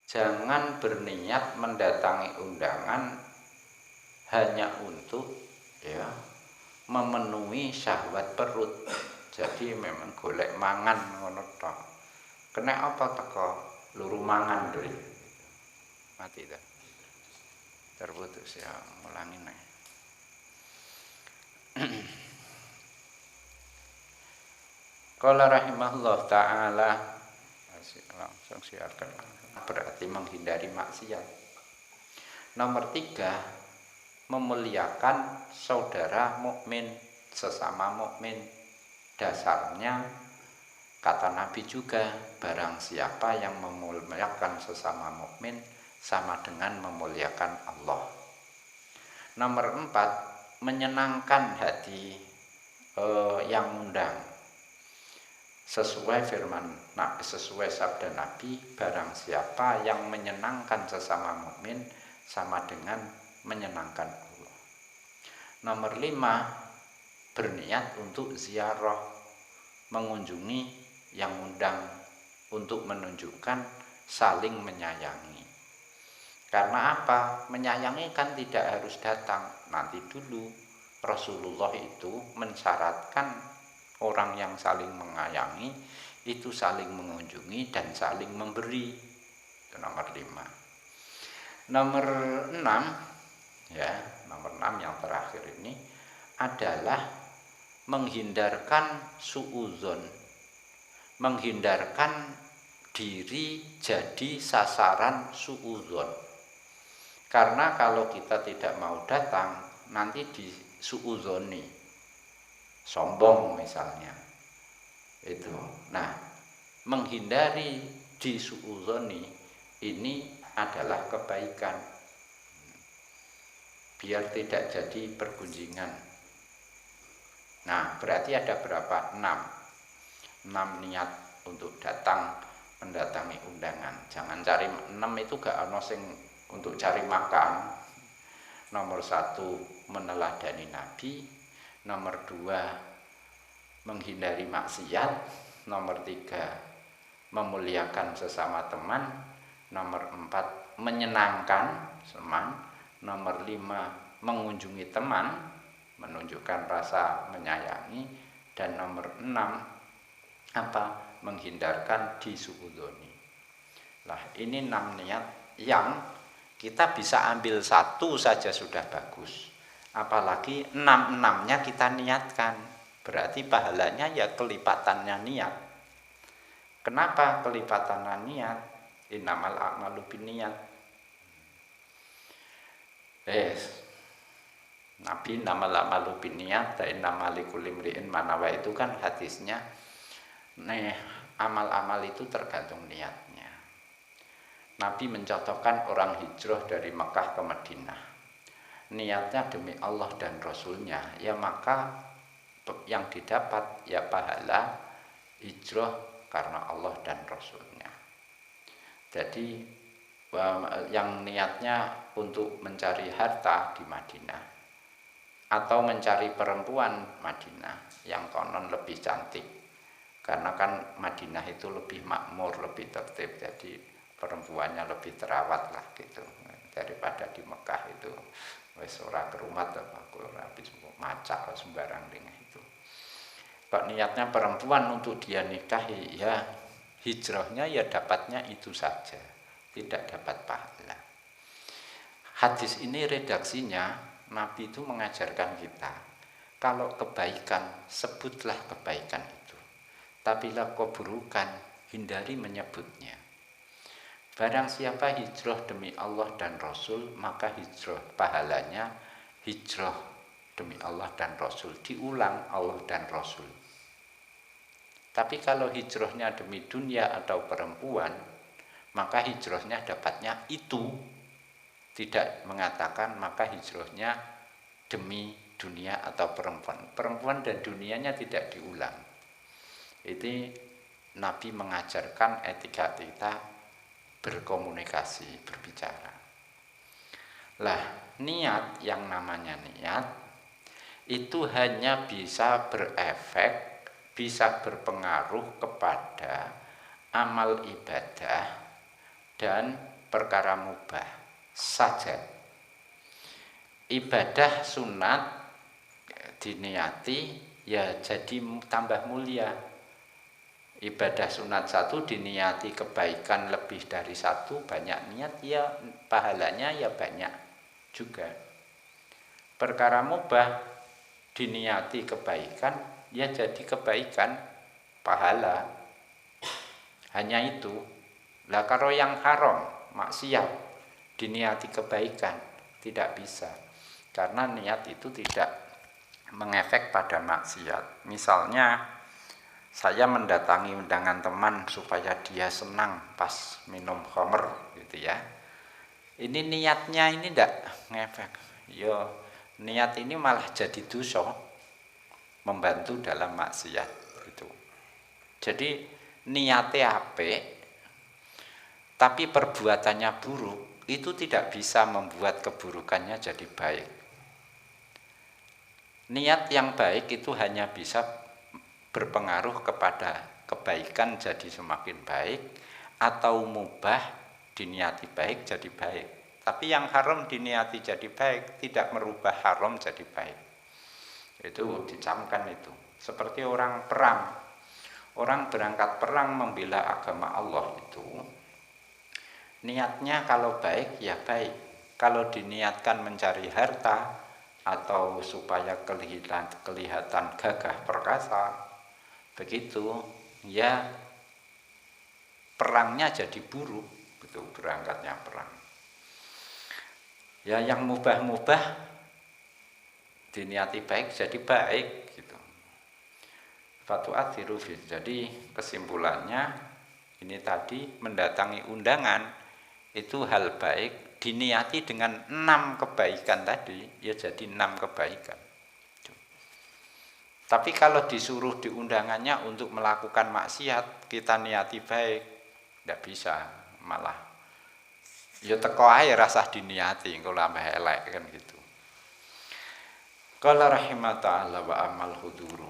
Jangan berniat mendatangi undangan hanya untuk ya memenuhi syahwat perut. Jadi memang golek mangan ngono tok. Kena apa teko luru mangan dulu. Mati dah. Terputus ya, ulangi nih. Qala rahimahullah ta'ala, langsung siarkan, berarti menghindari maksiat. Nomor 3, memuliakan saudara mukmin, sesama mukmin. Dasarnya kata Nabi juga, barang siapa yang memuliakan sesama mukmin sama dengan memuliakan Allah. Nomor 4, menyenangkan hati yang undang. Sesuai sabda Nabi, barang siapa yang menyenangkan sesama mukmin sama dengan menyenangkan Allah. Nomor 5, berniat untuk ziarah, mengunjungi yang undang untuk menunjukkan saling menyayangi. Karena apa? Menyayangi kan tidak harus datang. Nanti dulu Rasulullah itu mensyaratkan orang yang saling menyayangi itu saling mengunjungi dan saling memberi. Itu nomor 5. Nomor 6 ya, nomor 6 yang terakhir ini adalah menghindarkan suudzon, menghindarkan diri jadi sasaran suudzon. Karena kalau kita tidak mau datang nanti disuudzoni, sombong misalnya itu. Nah, menghindari disuudzoni ini adalah kebaikan, biar tidak jadi pergunjingan. Nah, berarti ada berapa? 6 niat untuk mendatangi undangan. Jangan cari 6 itu gak ono sing untuk cari makan. Nomor 1, meneladani Nabi. Nomor 2, menghindari maksiat. Nomor 3, memuliakan sesama teman. Nomor 4, menyenangkan teman. Nomor 5, mengunjungi teman, menunjukkan rasa menyayangi. Dan nomor 6, menghindarkan disuudzoni. Lah, ini 6 niat yang kita bisa ambil 1 saja sudah bagus. Apalagi 6-6-nya kita niatkan. Berarti pahalanya ya kelipatannya niat. Kenapa kelipatannya niat? Innamal a'malu binniyat. Nabi innamal a'malu binniyat wa innamal likulli imri'in ma nawa, itu kan hadisnya. Amal-amal itu tergantung niatnya. Nabi mencontohkan orang hijrah dari Mekah ke Madinah. Niatnya demi Allah dan Rasulnya, ya maka yang didapat ya pahala hijrah karena Allah dan Rasulnya. Jadi yang niatnya untuk mencari harta di Madinah atau mencari perempuan Madinah yang konon lebih cantik, karena kan Madinah itu lebih makmur, lebih tertib, jadi perempuannya lebih terawat lah gitu daripada di Mekah itu wis ora kerumat apa ora habis macak sembarang dengan itu. Kok niatnya perempuan untuk dia nikahi, ya hijrahnya ya dapatnya itu saja, tidak dapat pahala. Hadis ini redaksinya Nabi itu mengajarkan kita, kalau kebaikan sebutlah kebaikan itu, tapi lah keburukan hindari menyebutnya. Barang siapa hijrah demi Allah dan Rasul, maka hijrah pahalanya hijrah demi Allah dan Rasul, diulang Allah dan Rasul. Tapi kalau hijrahnya demi dunia atau perempuan, maka hijrahnya dapatnya itu. Tidak mengatakan maka hijrahnya demi dunia atau perempuan. Perempuan dan dunianya tidak diulang. Itu Nabi mengajarkan etika kita berkomunikasi, berbicara. Lah, niat, yang namanya niat itu hanya bisa berefek, bisa berpengaruh kepada amal ibadah dan perkara mubah saja. Ibadah sunat diniati ya jadi tambah mulia. Ibadah sunat satu diniati kebaikan lebih dari satu, banyak niat ya pahalanya ya banyak juga. Perkara mubah diniati kebaikan ya jadi kebaikan, pahala. Hanya itu. Lah kalau yang haram, maksiat diniati kebaikan tidak bisa. Karena niat itu tidak mengefek pada maksiat. Misalnya saya mendatangi undangan teman supaya dia senang pas minum khamr gitu ya. Ini niatnya ini tidak ngefek. Yo, niat ini malah jadi dosa, membantu dalam maksiat gitu. Jadi niatnya apik tapi perbuatannya buruk, itu tidak bisa membuat keburukannya jadi baik. Niat yang baik itu hanya bisa berpengaruh kepada kebaikan jadi semakin baik, atau mubah diniati baik jadi baik. Tapi yang haram diniati jadi baik tidak merubah haram jadi baik. Itu dicamkan itu. Seperti orang perang. Orang berangkat perang membela agama Allah itu niatnya kalau baik ya baik. Kalau diniatkan mencari harta atau supaya kelihatan gagah perkasa, begitu ya perangnya jadi buruk, betul berangkatnya perang. Ya yang mubah-mubah diniati baik jadi baik gitu. Fatu'at dirufid. Jadi kesimpulannya ini tadi mendatangi undangan itu hal baik, diniati dengan 6 kebaikan tadi ya jadi 6 kebaikan. Tapi kalau disuruh di undangannya untuk melakukan maksiat, kita niati baik, tidak bisa, malah ya teko ae rasah diniati, kalau ambah elek kan gitu. Qala rahimah ta'ala wa amal huduru.